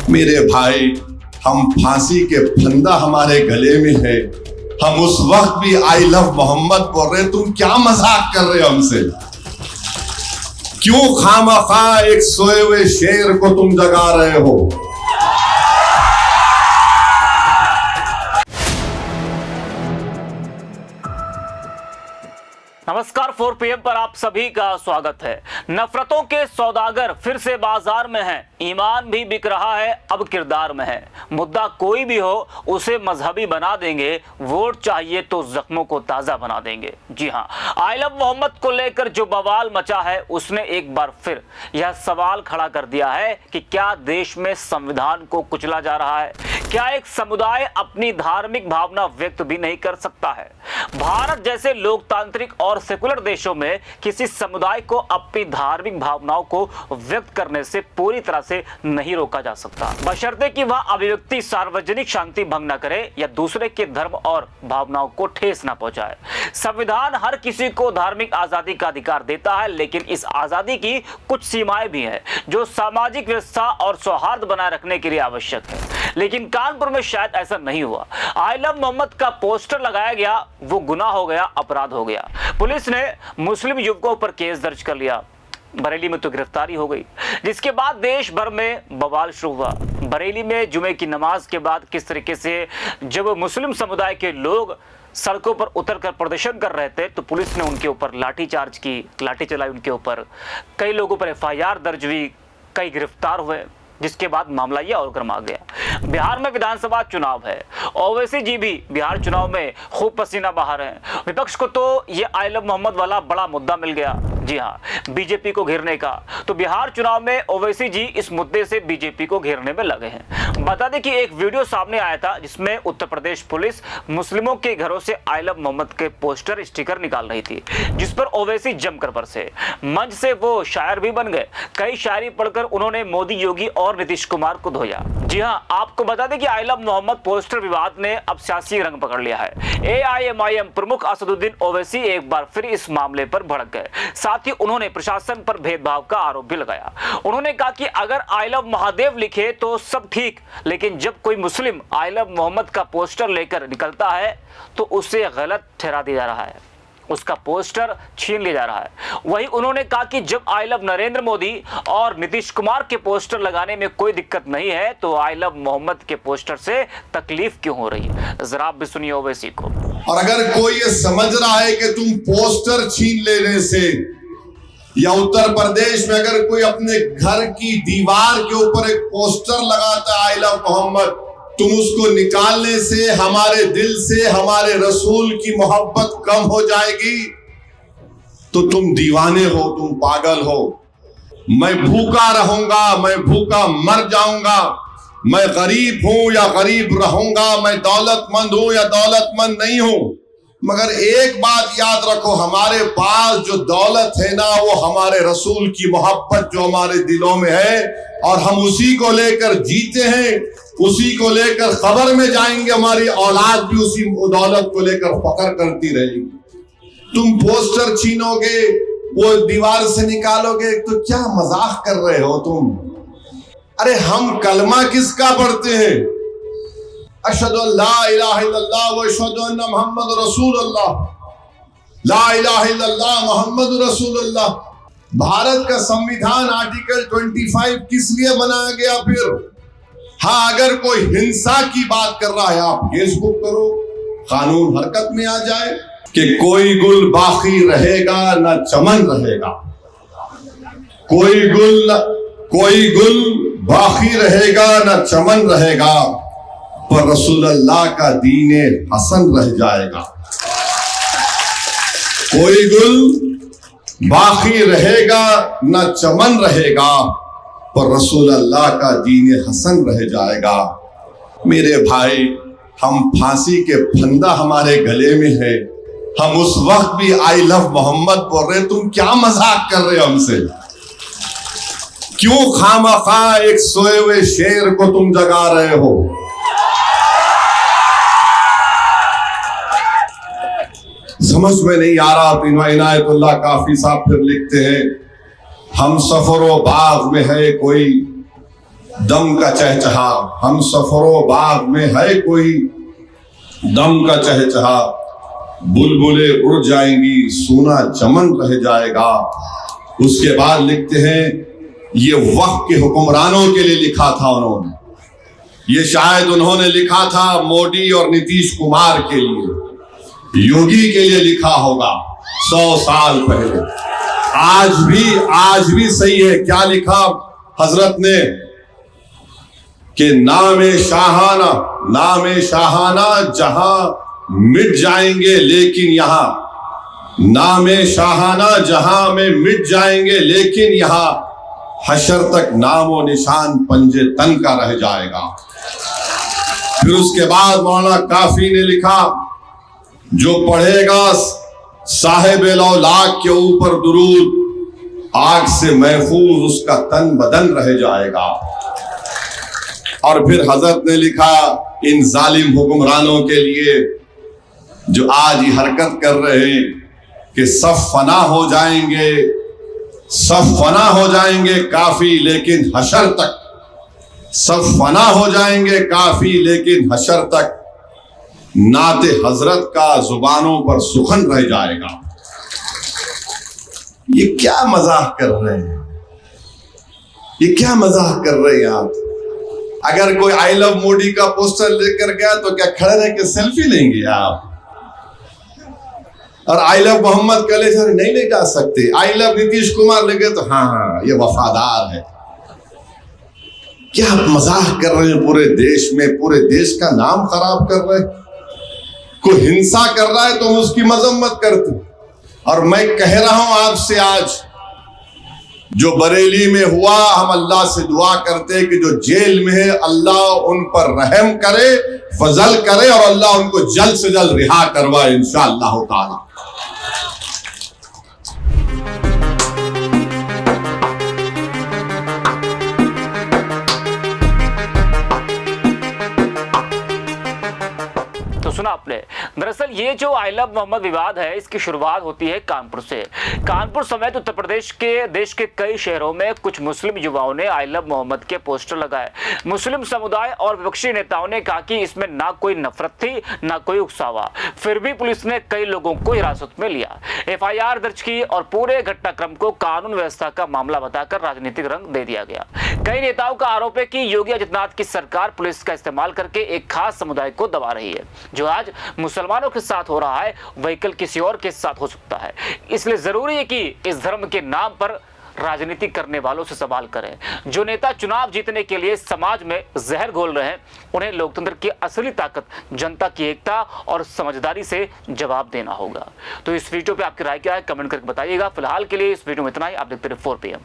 मेरे भाई, हम फांसी के फंदा हमारे गले में है, हम उस वक्त भी आई लव मोहम्मद बोल रहे, तुम क्या मजाक कर रहे हो हमसे? क्यों खामखा एक सोए हुए शेर को तुम जगा रहे हो? नमस्कार, 4 PM पर आप सभी का स्वागत है। नफरतों के सौदागर फिर से बाजार में हैं। ईमान भी बिक रहा है, अब किरदार में है। मुद्दा कोई भी हो उसे मजहबी बना देंगे, वोट चाहिए तो जख्मों को ताज़ा बना देंगे। जी हाँ, आई लव मोहम्मद को लेकर जो बवाल मचा है उसने एक बार फिर यह सवाल खड़ा कर दिया है कि क्या देश में संविधान को कुचला जा रहा है? क्या एक समुदाय अपनी धार्मिक भावना व्यक्त भी नहीं कर सकता है? भारत जैसे लोकतांत्रिक और सेकुलर देशों में किसी समुदाय को अपनी धार्मिक भावनाओं को व्यक्त करने से पूरी तरह से नहीं रोका जा सकता, बशर्ते कि वह अभिव्यक्ति सार्वजनिक शांति भंग न करे या दूसरे के धर्म और भावनाओं को ठेस न पहुंचाए। संविधान हर किसी को धार्मिक आजादी का अधिकार देता है, लेकिन इस आजादी की कुछ सीमाएं भी हैं जो सामाजिक व्यवस्था और सौहार्द बनाए रखने के लिए आवश्यक है। लेकिन कानपुर में शायद ऐसा नहीं हुआ। आई लव मोहम्मद का पोस्टर लगाया गया, वो गुनाह हो गया, अपराध हो गया। पुलिस ने मुस्लिम युवकों पर केस दर्ज कर लिया। बरेली में तो गिरफ्तारी हो गई, जिसके बाद देश भर में बवाल शुरू हुआ। बरेली में जुमे की नमाज के बाद किस तरीके से जब मुस्लिम समुदाय के लोग सड़कों पर उतरकर प्रदर्शन कर रहे थे तो पुलिस ने उनके ऊपर लाठीचार्ज की, लाठी चलाई उनके ऊपर। कई लोगों पर FIR दर्ज हुई, कई गिरफ्तार हुए, जिसके बाद मामला यह और गर्मा गया। बिहार में विधानसभा चुनाव है। ओवैसी जी भी बिहार चुनाव में खूब पसीना बहा रहे हैं। विपक्ष को तो ये आई लव मोहम्मद वाला बड़ा मुद्दा मिल गया। जी हाँ, बीजेपी को घेरने का। तो बिहार चुनाव में ओवैसी जी इस मुद्दे से बीजेपी को घेरने में लगे हैं। बता दें कि एक वीडियो सामने आया था जिसमें उत्तर प्रदेश पुलिस मुस्लिमों के घरों से आई लव मोहम्मद के पोस्टर, स्टिकर निकाल रही थी, जिस पर ओवैसी जमकर बरसे। मंच से वो शायर भी बन गए। कई शायरी पढ़कर उन्होंने मोदी, योगी और नीतीश कुमार को धोया। जी हाँ, आपको बता दें कि आई लव मोहम्मद पोस्टर विवाद ने अब सियासी रंग पकड़ लिया है। AIMIM प्रमुख असदुद्दीन ओवैसी एक बार फिर इस मामले पर भड़क गए। साथ ही उन्होंने प्रशासन पर भेदभाव का आरोप भी लगाया। उन्होंने कहा कि अगर आई लव महादेव लिखे तो सब ठीक, लेकिन जब कोई मुस्लिम आई लव मोहम्मद का पोस्टर लेकर निकलता है तो उसे गलत ठहरा दिया जा रहा है, उसका पोस्टर छीन लिया जा रहा है। वहीं उन्होंने कहा कि जब आई लव नरेंद्र मोदी और नीतीश कुमार के पोस्टर लगाने में कोई दिक्कत नहीं है तो आई लव मोहम्मद के पोस्टर से तकलीफ क्यों हो रही है? जरा आप भी सुनिए ओवैसी को। और अगर कोई ये समझ रहा है कि तुम पोस्टर छीन लेने से, या उत्तर प्रदेश में अगर कोई अपने घर की दीवार के ऊपर एक पोस्टर लगाता है आई लव मोहम्मद, तुम उसको निकालने से हमारे दिल से हमारे रसूल की मोहब्बत कम हो जाएगी, तो तुम दीवाने हो, तुम पागल हो। मैं भूखा रहूंगा, मैं भूखा मर जाऊंगा, मैं गरीब हूं या गरीब रहूंगा, मैं दौलतमंद हूं या दौलतमंद नहीं हूं, मगर एक बात याद रखो, हमारे पास जो दौलत है ना, वो हमारे रसूल की मोहब्बत जो हमारे दिलों में है, और हम उसी को लेकर जीते हैं, उसी को लेकर कब्र में जाएंगे। हमारी औलाद भी उसी दौलत को लेकर फख्र करती रहेगी। तुम पोस्टर छीनोगे, वो दीवार से निकालोगे, तो क्या मजाक कर रहे हो तुम? अरे हम कलमा किसका पढ़ते हैं? अशहदु अल्ला इलाहा इल्लल्लाह व अशहदु अन्ना मुहम्मद रसूलुल्लाह, ला इलाहा इल्लल्लाह मुहम्मद रसूलुल्लाह। भारत का संविधान आर्टिकल 25 किस लिए बनाया गया? फिर हाँ, अगर कोई हिंसा की बात कर रहा है, आप फेसबुक करो, कानून हरकत में आ जाए कि कोई गुल बाकी रहेगा ना चमन रहेगा, कोई गुल बाकी रहेगा ना चमन रहेगा, पर रसूलुल्लाह का दीने हसन रह जाएगा। कोई गुल बाकी रहेगा ना चमन रहेगा, पर रसूलुल्लाह का दीने हसन रह जाएगा। मेरे भाई, हम फांसी के फंदा हमारे गले में है, हम उस वक्त भी आई लव मोहम्मद बोल रहे, तुम क्या मजाक कर रहे हो हमसे? क्यों खामखा एक सोए हुए शेर को तुम जगा रहे हो? समझ में नहीं आ रहा। तो इनायतुल्लाह काफी साहब फिर लिखते हैं, हम सफरो बाग में है कोई दम का चहचहा, हम सफरों बाग में है कोई दम का चहचहा, बुलबुले उड़ जाएंगी सोना चमन रह जाएगा। उसके बाद लिखते हैं, ये वक्त के हुक्मरानों के लिए लिखा था उन्होंने, ये शायद उन्होंने लिखा था मोदी और नीतीश कुमार के लिए, योगी के लिए लिखा होगा 100 साल पहले। आज भी सही है। क्या लिखा हजरत ने कि नामे शाहाना जहां मिट जाएंगे लेकिन यहां, नामे शाहाना जहां में मिट जाएंगे लेकिन यहां हशर तक नामो निशान पंजे तन का रह जाएगा। फिर उसके बाद मौलाना काफी ने लिखा, जो पढ़ेगा साहिब लौलाक के ऊपर दुरूद, आग से महफूज उसका तन बदन रह जाएगा। और फिर हजरत ने लिखा, इन जालिम हुक्मरानों के लिए जो आज ही हरकत कर रहे हैं कि सब फना हो जाएंगे काफी लेकिन हशर तक, सब फना हो जाएंगे काफी लेकिन हशर तक नाते हजरत का जुबानों पर सुखन रह जाएगा। ये क्या मजाक कर रहे हैं, ये क्या मजाक कर रहे हैं आप? अगर कोई आई लव मोदी का पोस्टर लेकर गया तो क्या खड़े रह के सेल्फी लेंगे आप? और आई लव मोहम्मद का ले नहीं ले जा सकते, आई लव नीतीश कुमार लेके तो हाँ ये वफादार है। क्या आप मजाक कर रहे हैं? पूरे देश में, पूरे देश का नाम खराब कर रहे हैं। कोई हिंसा कर रहा है तो हम उसकी मजम्मत करते। और मैं कह रहा हूं आपसे, आज जो बरेली में हुआ, हम अल्लाह से दुआ करते हैं कि जो जेल में है अल्लाह उन पर रहम करे, फजल करे और अल्लाह उनको जल्द से जल्द रिहा करवाए इंशाअल्लाह ताला। सुना आपने। दरअसल ये जो आई लव मोहम्मद विवाद है, इसकी शुरुआत होती है कानपुर से। कानपुर समेत उत्तर प्रदेश के देश के कई शहरों में कुछ मुस्लिम युवाओं ने आई लव मोहम्मद के पोस्टर लगाए। मुस्लिम समुदाय और विपक्षी नेताओं ने कहा कि इसमें ना कोई नफरत थी ना कोई उकसावा। फिर भी पुलिस ने कई लोगों को हिरासत में लिया, FIR दर्ज की और पूरे घटनाक्रम को कानून व्यवस्था का मामला बताकर राजनीतिक रंग दे दिया गया। कई नेताओं का आरोप है कि योगी आदित्यनाथ की सरकार पुलिस का इस्तेमाल करके एक खास समुदाय को दबा रही है। जो आज मुसलमानों के साथ हो रहा है वही कल किसी और के साथ हो सकता है। इसलिए जरूरी है कि इस धर्म के नाम पर राजनीति करने वालों से सवाल करें। जो नेता चुनाव जीतने के लिए समाज में जहर घोल रहे हैं, उन्हें लोकतंत्र की असली ताकत जनता की एकता और समझदारी से जवाब देना होगा। तो इस वीडियो पे आपकी राय क्या है, कमेंट करके बताइएगा। फिलहाल के लिए इस वीडियो में इतना ही। आप देखते रहिए 4PM।